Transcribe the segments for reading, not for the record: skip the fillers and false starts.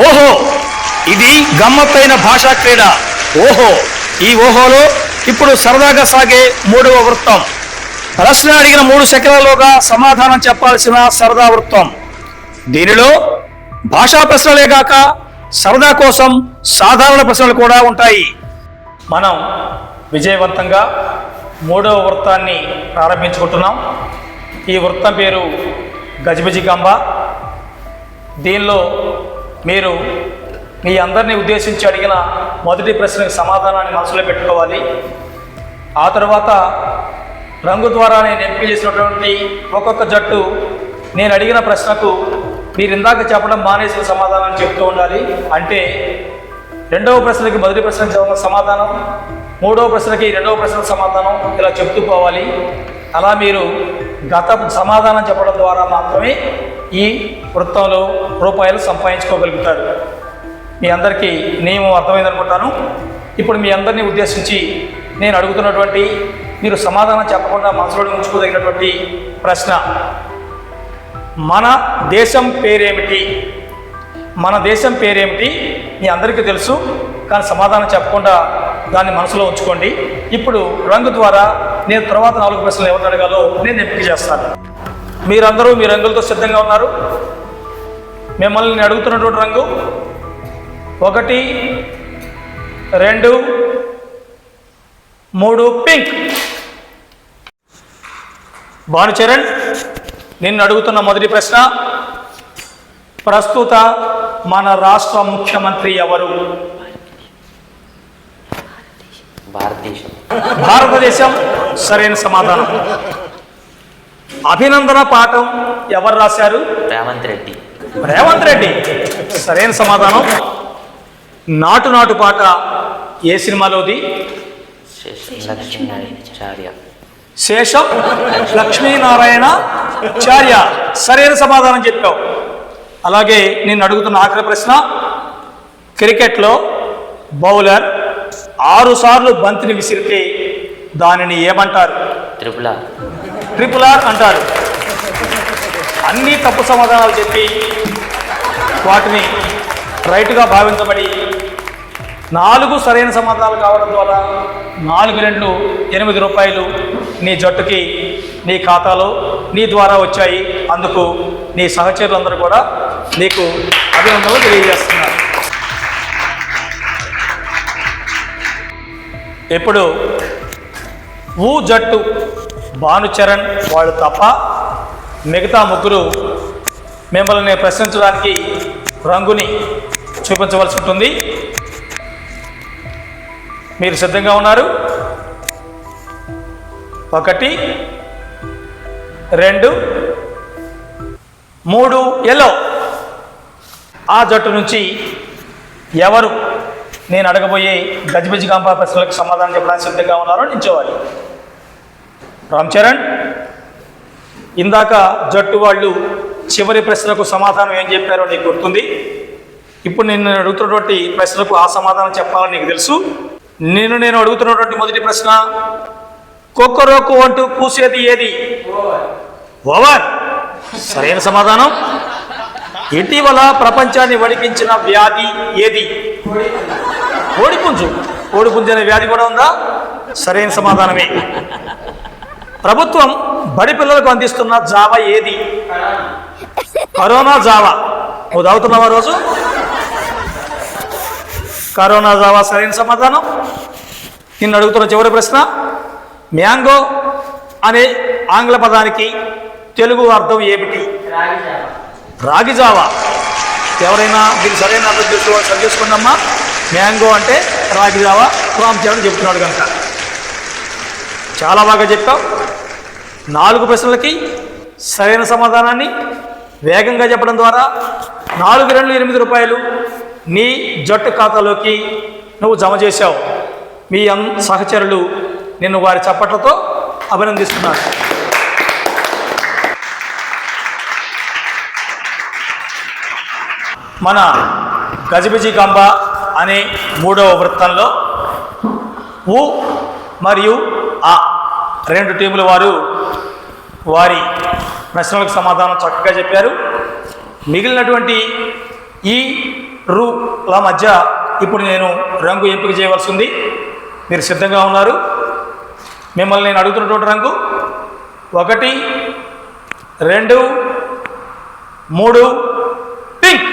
ఓహో, ఇది గమ్మత్తైన భాషా క్రీడ. ఓహో, ఈ ఓహోలో ఇప్పుడు సరదాగా సాగే మూడవ వృత్తం. ప్రశ్న అడిగిన 3 సెకన్లలోగా సమాధానం చెప్పాల్సిన సరదా వృత్తం. దీనిలో భాషా ప్రశ్నలే కాక సరదా కోసం సాధారణ ప్రశ్నలు కూడా ఉంటాయి. మనం విజయవంతంగా 3వ వృత్తాన్ని ప్రారంభించుకుంటున్నాం. ఈ వృత్తం పేరు గజిబిజి గంబ. దీనిలో మీరు మీ అందరినీ ఉద్దేశించి అడిగిన మొదటి ప్రశ్నకు సమాధానాన్ని మనసులో పెట్టుకోవాలి. ఆ తర్వాత రంగు ద్వారా నేను ఎంపిక చేసినటువంటి ఒక్కొక్క జట్టు నేను అడిగిన ప్రశ్నకు మీరు ఇందాక చెప్పడం మానేసిన సమాధానాన్ని చెప్తూ ఉండాలి. అంటే 2వ ప్రశ్నకి మొదటి ప్రశ్నకు సమాధానం, 3వ ప్రశ్నకి 2వ ప్రశ్నకు సమాధానం, ఇలా చెప్తూ పోవాలి. అలా మీరు గత సమాధానం చెప్పడం ద్వారా మాత్రమే ఈ వృత్తంలో రూపాయలు సంపాదించుకోగలుగుతారు. మీ అందరికీ నియమం అర్థమైందనుకుంటాను. ఇప్పుడు మీ అందరినీ ఉద్దేశించి నేను అడుగుతున్నటువంటి, మీరు సమాధానం చెప్పకుండా మనసులో ఉంచుకోదగినటువంటి ప్రశ్న, మన దేశం పేరేమిటి? మన దేశం పేరేమిటి? మీ అందరికీ తెలుసు, కానీ సమాధానం చెప్పకుండా దాన్ని మనసులో ఉంచుకోండి. ఇప్పుడు రంగు ద్వారా నేను తర్వాత 4 ప్రశ్నలు ఎవరిని అడగాలో నేను ఎంపిక చేస్తాను. మీరందరూ మీ రంగులతో సిద్ధంగా ఉన్నారు. మిమ్మల్ని నేను అడుగుతున్నటువంటి రంగు 1, 2, 3 పింక్. భానుచరణ్, నిన్ను అడుగుతున్న మొదటి ప్రశ్న, ప్రస్తుత మన రాష్ట్ర ముఖ్యమంత్రి ఎవరు? భారతదేశం. సరైన సమాధానం. అభినందన పాఠం ఎవరు రాశారు? రేవంత్ రెడ్డి. సరైన సమాధానం. నాటు నాటు పాట ఏ సినిమాలోది? శేషం లక్ష్మీనారాయణ చార్య. సరైన సమాధానం చెప్పావు. అలాగే నేను అడుగుతున్న ఆఖరి ప్రశ్న, క్రికెట్లో బౌలర్ 6 సార్లు బంతిని విసిరితే దానిని ఏమంటారు? ట్రిపుల్ ఆర్ అంటారు. అన్ని తప్పు సమాధానాలు చెప్పి వాటిని రైట్గా భావించబడి 4 సరైన సమాధానాలు కావడం ద్వారా 4×2 8 రూపాయలు నీ జట్టుకి నీ ఖాతాలో నీ ద్వారా వచ్చాయి. అందుకు నీ సహచరులందరూ కూడా నీకు అభినందనలు తెలియజేస్తున్నారు. ఇప్పుడు జట్టు భానుచరణ్ వాళ్ళు తప్ప మిగతా ముగ్గురు మిమ్మల్ని ప్రశ్నించడానికి రంగుని చూపించవలసి ఉంటుంది. మీరు సిద్ధంగా ఉన్నారు? 1, 2, 3 ఎల్లో. ఆ జట్టు నుంచి ఎవరు నేను అడగబోయే గజిబిజి గంబ ప్రశ్నలకు సమాధానం చెప్పడానికి సిద్ధంగా ఉన్నారో నిల్చోవాలి. రామ్ చరణ్, ఇందాక జట్టు వాళ్ళు చివరి ప్రశ్నకు సమాధానం ఏం చెప్పారో నీకు గుర్తుంది. ఇప్పుడు నేను అడుగుతున్నటువంటి ప్రశ్నకు ఆ సమాధానం చెప్పాలని నీకు తెలుసు. నేను అడుగుతున్నటువంటి మొదటి ప్రశ్న, కొక్కరోకు అంటూ కూసేది ఏది? ఓవర్. సరైన సమాధానం. ఇటీవల ప్రపంచాన్ని వణికించిన వ్యాధి ఏది? కోడిపుంజు. కోడిపుంజు అనే వ్యాధి కూడా ఉందా? సరైన సమాధానమే. ప్రభుత్వం బడి పిల్లలకు అందిస్తున్న జావా ఏది? Corona Java. నువ్వు తాగుతున్నావా రోజు? Corona Java. సరైన సమాధానం. నిన్ను అడుగుతున్న చివరి ప్రశ్న, మ్యాంగో అనే ఆంగ్ల పదానికి తెలుగు అర్థం ఏమిటి? రాగి జావా. ఎవరైనా దీనికి సరైన అర్థం సరి చేసుకుందమ్మా. మ్యాంగో అంటే రాగి జావా. రామ్ చరణ్ చెప్తున్నాడు కనుక చాలా బాగా చెప్పావు. 4 ప్రశ్నలకి సరైన సమాధానాన్ని వేగంగా చెప్పడం ద్వారా 4×2 8 రూపాయలు నీ జట్టు ఖాతాలోకి నువ్వు జమ చేశావు. మీ సహచరులు నిన్ను వారి చప్పట్లతో అభినందిస్తున్నారు. మన గజిబిజి గంబ అనే 3వ వృత్తంలో మరియు ఆ 2 టీముల వారు వారి ప్రశ్నలకు సమాధానం చక్కగా చెప్పారు. మిగిలినటువంటి ఈ రుల మధ్య ఇప్పుడు నేను రంగు ఎంపిక చేయవలసి ఉంది. మీరు సిద్ధంగా ఉన్నారు? మిమ్మల్ని నేను అడుగుతున్నటువంటి రంగు 1, 2, 3 పింక్.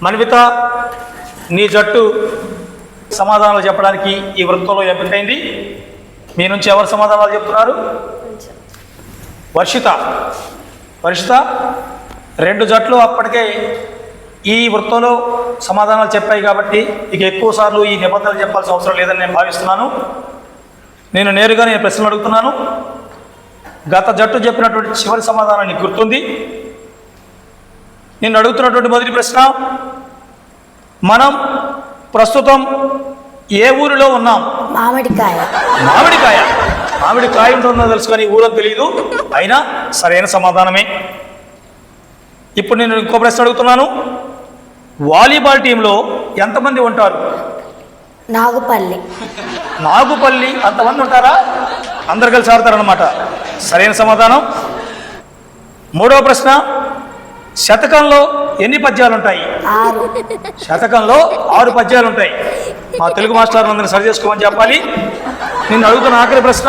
మన్విత, నీ జట్టు సమాధానాలు చెప్పడానికి ఈ వృత్తంలో ఎంపికైంది. మీ నుంచి ఎవరు సమాధానాలు చెప్తున్నారు? వర్షిత. 2 జట్లు అప్పటికే ఈ వృత్తంలో సమాధానాలు చెప్పాయి కాబట్టి ఇక ఎక్కువ సార్లు ఈ నిబంధనలు చెప్పాల్సిన అవసరం లేదని నేను భావిస్తున్నాను. నేను నేరుగా ప్రశ్నలు అడుగుతున్నాను. గత జట్టు చెప్పినటువంటి చివరి సమాధానం నీకు గుర్తుంది? నేను అడుగుతున్నటువంటి మొదటి ప్రశ్న, మనం ప్రస్తుతం ఏ ఊరిలో ఉన్నాం? మామిడికాయ. మామిడికాయ ఉంటుందో తెలుసు కానీ ఊరని తెలియదు, అయినా సరైన సమాధానమే. ఇప్పుడు నేను ఇంకో ప్రశ్న అడుగుతున్నాను. వాలీబాల్ టీంలో ఎంతమంది ఉంటారు? నాగుపల్లి అంతమంది ఉంటారా? అందరు కలిసి ఆడతారనమాట. సరైన సమాధానం. మూడవ ప్రశ్న, శతకంలో ఎన్ని పద్యాలు ఉంటాయి? 6. శతకంలో 6 పద్యాలు ఉంటాయి. మా తెలుగు మాస్టర్లు అందరినీ సరి చేసుకోమని చెప్పాలి. నేను అడుగుతున్న ఆఖరి ప్రశ్న,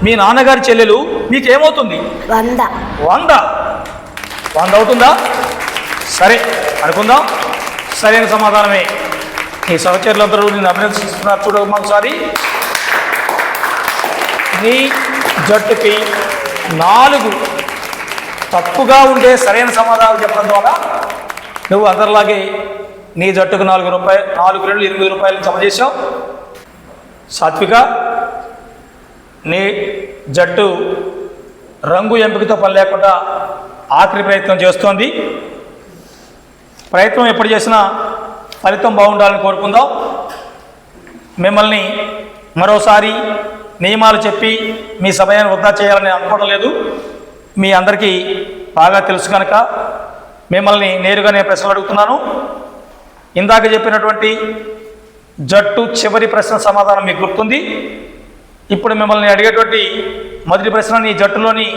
మీ నాన్నగారి చెల్లెలు మీకేమవుతుంది? 100 అవుతుందా? సరే అనుకుందాం, సరైన సమాధానమే. నీ సహచరులందరూ నేను అభినందిస్తున్నారు. చూడమ్మా ఒకసారి. నీ జట్టుకి 4 తప్పుగా ఉండే సరైన సమాధానాలు చెప్పడం ద్వారా నువ్వు అందరిలాగే నీ జట్టుకు 4 రూపాయలు 8 రూపాయలు జమ చేశావు. సాత్విక, నీ జట్టు రంగు ఎంపికతో పని లేకుండా ఆఖరి ప్రయత్నం చేస్తోంది. ప్రయత్నం ఎప్పుడు చేసినా ఫలితం బాగుండాలని కోరుకుందాం. మిమ్మల్ని మరోసారి నియమాలు చెప్పి మీ సమయాన్ని వృధా చేయాలని అనుకోవడం లేదు. మీ అందరికీ బాగా తెలుసు కనుక మిమ్మల్ని నేరుగా నేను ప్రశ్నలు అడుగుతున్నాను. ఇందాక చెప్పినటువంటి జట్టు చివరి ప్రశ్న సమాధానం మీకు గుర్తుంది. ఇప్పుడు మిమ్మల్ని అడిగేటువంటి మొదటి ప్రశ్న, నీ జట్టులోని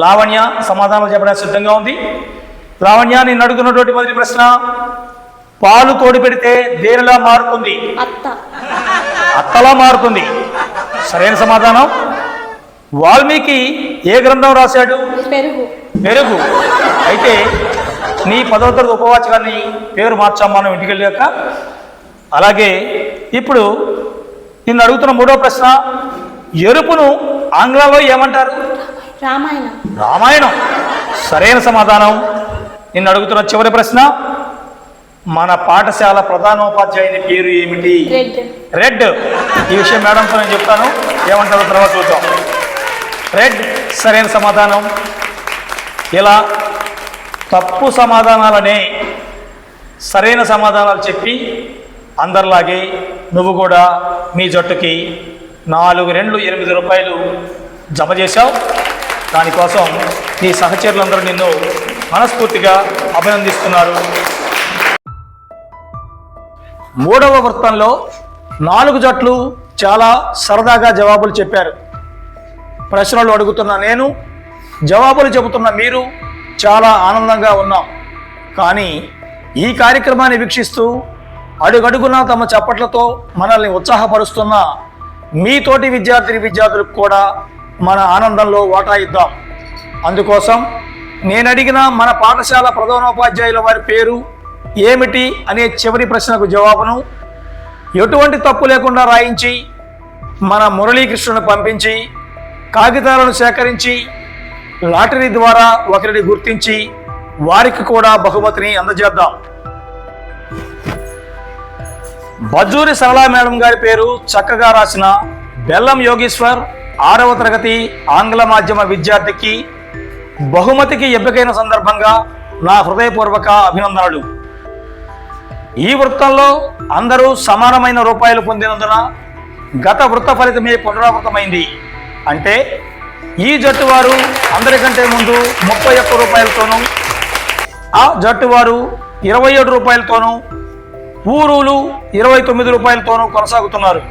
లావణ్య సమాధానాలు చెప్పడానికి సిద్ధంగా ఉంది. లావణ్య, నేను అడుగుతున్నటువంటి మొదటి ప్రశ్న, పాలు తోడు పెడితే దేనిలా మారుతుంది? అత్తలా మారుతుంది. సరైన సమాధానం. వాల్మీకి ఏ గ్రంథం రాశాడు? పెరుగు. అయితే నీ 10వ తరగతి ఉపవాచకాన్ని పేరు మార్చాం మనం ఇంటికి వెళ్ళాక. అలాగే ఇప్పుడు నిన్ను అడుగుతున్న మూడవ ప్రశ్న, ఎరుపును ఆంగ్లంలో ఏమంటారు? రామాయణం. సరైన సమాధానం. నిన్ను అడుగుతున్న చివరి ప్రశ్న, మన పాఠశాల ప్రధానోపాధ్యాయుని పేరు ఏమిటి? రెడ్. ఈ విషయం మేడంతో నేను చెప్తాను, ఏమంటారో తర్వాత చూద్దాం. రెడ్ సరైన సమాధానం. ఇలా తప్పు సమాధానాలనే సరైన సమాధానాలు చెప్పి అందరిలాగే నువ్వు కూడా మీ జట్టుకి 4 రెళ్ళు 8 రూపాయలు జమ చేశావు. దానికోసం నీ సహచరులందరూ నిన్ను మనస్ఫూర్తిగా అభినందిస్తున్నారు. మూడవ వృత్తంలో 4 జట్లు చాలా సరదాగా జవాబులు చెప్పారు. ప్రశ్నలు అడుగుతున్న నేను, జవాబులు చెబుతున్న మీరు చాలా ఆనందంగా ఉన్నాం. కానీ ఈ కార్యక్రమాన్ని వీక్షిస్తూ అడుగడుగునా తమ చప్పట్లతో మనల్ని ఉత్సాహపరుస్తున్న మీ తోటి విద్యార్థులకు కూడా మన ఆనందంలో వాటా ఇద్దాం. అందుకోసం నేను అడిగిన మన పాఠశాల ప్రధానోపాధ్యాయుల వారి పేరు ఏమిటి అనే చివరి ప్రశ్నకు జవాబును ఎటువంటి తప్పు లేకుండా రాయించి మన మురళీకృష్ణను పంపించి కాగితాలను సేకరించి లాటరీ ద్వారా ఒకరిని గుర్తించి వారికి కూడా బహుమతిని అందజేద్దాం. బజ్జూరి సరళా మేడం గారి పేరు చక్కగా రాసిన బెల్లం యోగేశ్వర్ 6వ తరగతి ఆంగ్ల మాధ్యమ విద్యార్థికి బహుమతికి ఎంపికైన సందర్భంగా నా హృదయపూర్వక అభినందనలు. ఈ వృత్తంలో అందరూ సమానమైన రూపాయలు పొందినందున గత వృత్త ఫలితమే పునరావృతమైంది. అంటే ఈ జట్టు వారు అందరికంటే ముందు 31 రూపాయలతోనూ, ఆ జట్టు వారు 27 రూపాయలతోనూ, ఊరులు 29 రూపాయలతోనూ కొనసాగుతున్నారు.